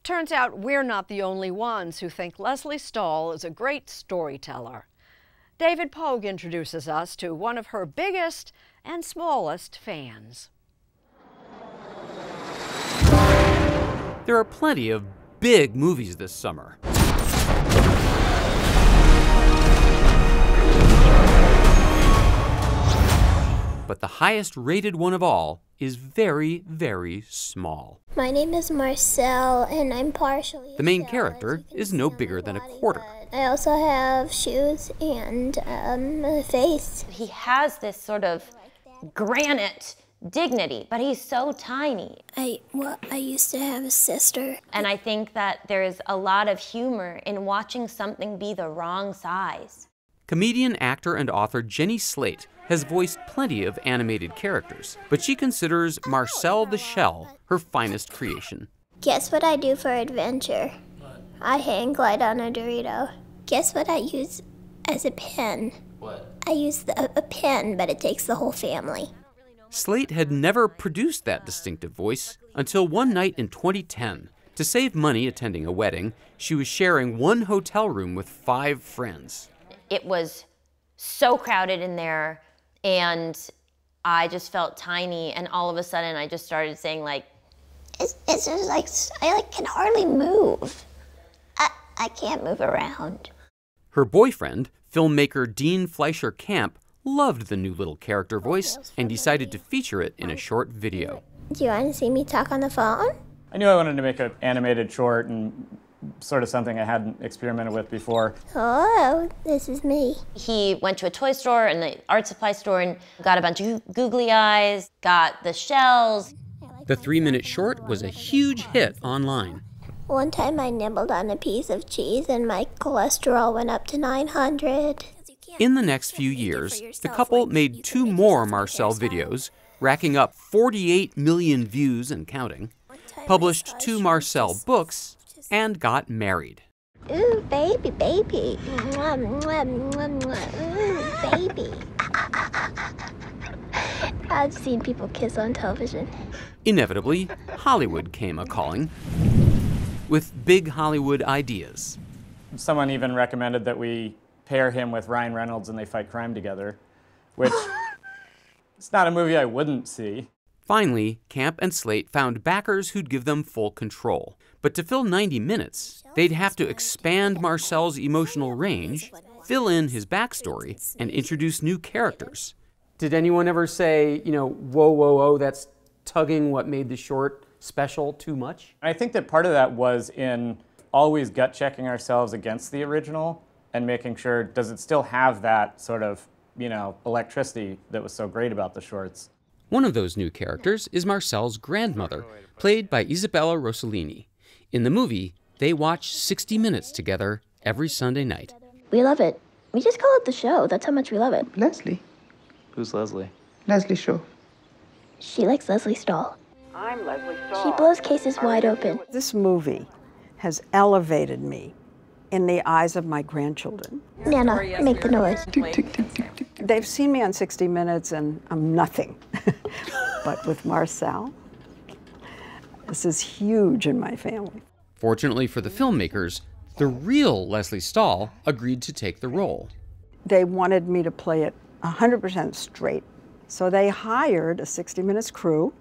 Turns out we're not the only ones who think Lesley Stahl is a great storyteller. David Pogue introduces us to one of her biggest and smallest fans. There are plenty of big movies this summer. But the highest rated one of all is very, very small. My name is Marcel, and I'm partially The main shell, character is no bigger than a quarter. I also have shoes and a face. He has this sort of granite dignity, but he's so tiny. I used to have a sister. And I think that there's a lot of humor in watching something be the wrong size. Comedian, actor, and author Jenny Slate has voiced plenty of animated characters, but she considers Marcel the Shell her finest creation. Guess what I do for adventure? What? I hang glide on a Dorito. Guess what I use as a pen? What? I use a pen, but it takes the whole family. Slate had never produced that distinctive voice until one night in 2010. To save money attending a wedding, she was sharing one hotel room with 5 friends. It was so crowded in there, and I just felt tiny, and all of a sudden I just started saying, like, It's just like, I can hardly move. I can't move around. Her boyfriend, filmmaker Dean Fleischer-Camp, loved the new little character voice and decided to feature it in a short video. Do you want to see me talk on the phone? I knew I wanted to make an animated short, and sort of something I hadn't experimented with before. Hello, this is me. he went to a toy store and the art supply store and got a bunch of googly eyes, got the shells. The 3-minute short was a huge hit online. One time I nibbled on a piece of cheese and my cholesterol went up to 900. In the next few years, the couple made 2 more Marcel videos, racking up 48 million views and counting, published 2 Marcel books, and got married. Ooh, baby, baby. Mwah, mwah, mwah, mwah. Ooh, baby. I've seen people kiss on television. Inevitably, Hollywood came a-calling, with big Hollywood ideas. Someone even recommended that we pair him with Ryan Reynolds and they fight crime together, which it's not a movie I wouldn't see. Finally, Camp and Slate found backers who'd give them full control. But to fill 90 minutes, they'd have to expand Marcel's emotional range, fill in his backstory, and introduce new characters. Did anyone ever say, whoa, whoa, whoa, that's tugging what made the short special too much? I think that part of that was in always gut-checking ourselves against the original and making sure, does it still have that sort of, electricity that was so great about the shorts? One of those new characters is Marcel's grandmother, played by Isabella Rossellini. In the movie, they watch 60 Minutes together every Sunday night. We love it. We just call it the show. That's how much we love it. Lesley. Who's Lesley? Lesley Shaw. She likes Lesley Stahl. I'm Lesley Stahl. She blows cases wide open. This movie has elevated me in the eyes of my grandchildren. Nana, make the noise. Tick, tick, tick, tick, tick. They've seen me on 60 Minutes and I'm nothing. But with Marcel, this is huge in my family. Fortunately for the filmmakers, the real Lesley Stahl agreed to take the role. They wanted me to play it 100% straight. So they hired a 60 Minutes crew,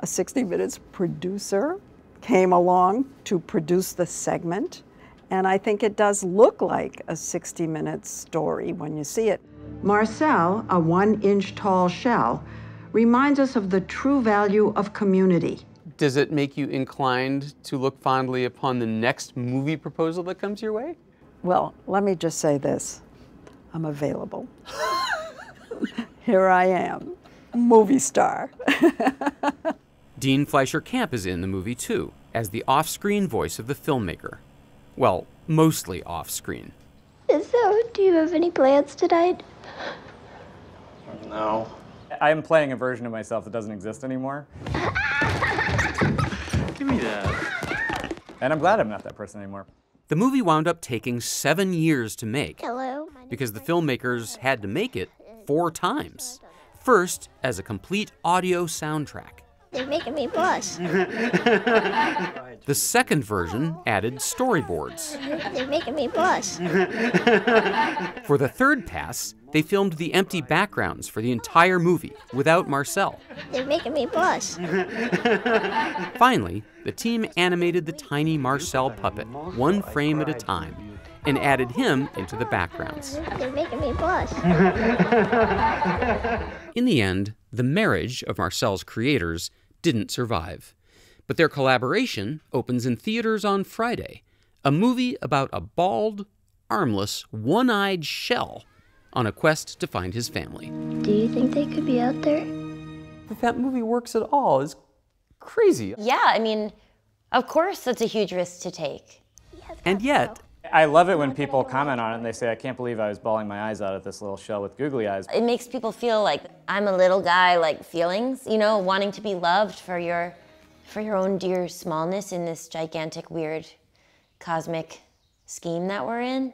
a 60 Minutes producer came along to produce the segment. And I think it does look like a 60 Minutes story when you see it. Marcel, a 1-inch tall shell, reminds us of the true value of community. Does it make you inclined to look fondly upon the next movie proposal that comes your way? Well, let me just say this. I'm available. Here I am, movie star. Dean Fleischer-Camp is in the movie too, as the off-screen voice of the filmmaker. Well, mostly off-screen. So, do you have any plans tonight? No. I am playing a version of myself that doesn't exist anymore. Give me that. And I'm glad I'm not that person anymore. The movie wound up taking 7 years to make, Hello. because the filmmakers had to make it 4 times. First, as a complete audio soundtrack, They're making me blush. The second version added storyboards. They're making me blush. For the third pass, they filmed the empty backgrounds for the entire movie without Marcel. They're making me blush. Finally, the team animated the tiny Marcel puppet, one frame at a time, and added him into the backgrounds. They're making me blush. In the end, the marriage of Marcel's creators didn't survive. But their collaboration opens in theaters on Friday, a movie about a bald, armless, one-eyed shell on a quest to find his family. Do you think they could be out there? If that movie works at all is crazy. Yeah, I mean, of course that's a huge risk to take. And yet, I love it when people comment on it and they say, I can't believe I was bawling my eyes out at this little shell with googly eyes. It makes people feel like I'm a little guy, like feelings, you know, wanting to be loved for your own dear smallness in this gigantic, weird, cosmic scheme that we're in.